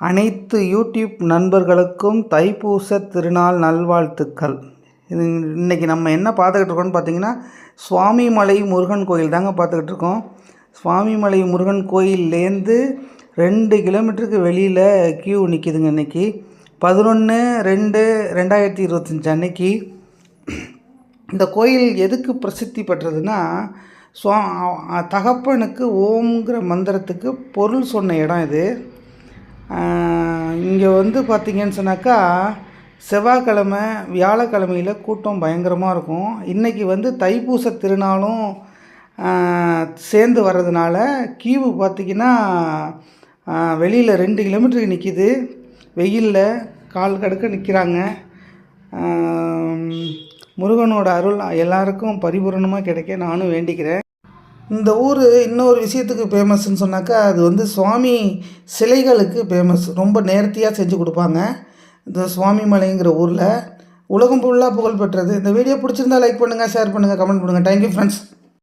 அனைத்து யூடியூப் நண்பர்களுக்கும் தைப்பூச திருநாள் நல்வாழ்த்துக்கள். இன்றைக்கி நம்ம என்ன பார்த்துக்கிட்டு இருக்கோம்னு பார்த்தீங்கன்னா, சுவாமிமலை முருகன் கோயில் தாங்க பார்த்துக்கிட்டு இருக்கோம். சுவாமிமலை முருகன் கோயில்லேருந்து 2 கிலோமீட்டருக்கு வெளியில் கியூ நிற்கிதுங்க. இன்றைக்கி 11/2/2025 அன்னைக்கு இந்த கோயில் எதுக்கு பிரசித்தி பெற்றதுன்னா, தகப்பனுக்கு ஓம்ங்கிற மந்திரத்துக்கு பொருள் சொன்ன இடம் இது. இங்கே வந்து பார்த்திங்கன்னு சொன்னாக்கா, செவ்வாய்க்கிழமை வியாழக்கிழமையில் கூட்டம் பயங்கரமாக இருக்கும். இன்றைக்கி வந்து தைப்பூச திருநாளும் சேர்ந்து வர்றதுனால கியூவு பார்த்திங்கன்னா வெளியில் 2 கிலோமீட்டருக்கு நிற்கிது. வெயிலில் கால் கடுக்க நிற்கிறாங்க. முருகனோட அருள் எல்லாருக்கும் பரிபூரணமாக கிடைக்க நானும் வேண்டிக்கிறேன். இந்த ஊர் இன்னொரு விஷயத்துக்கு ஃபேமஸ்ன்னு சொன்னாக்கா, அது வந்து சுவாமி சிலைகளுக்கு ஃபேமஸ். ரொம்ப நேர்த்தியாக செஞ்சு கொடுப்பாங்க இந்த சுவாமிமலைங்கிற ஊரில். உலகம் ஃபுல்லாக புகழ்பெற்றது. இந்த வீடியோ பிடிச்சிருந்தா லைக் பண்ணுங்கள், ஷேர் பண்ணுங்கள், கமெண்ட் பண்ணுங்கள். Thank you friends.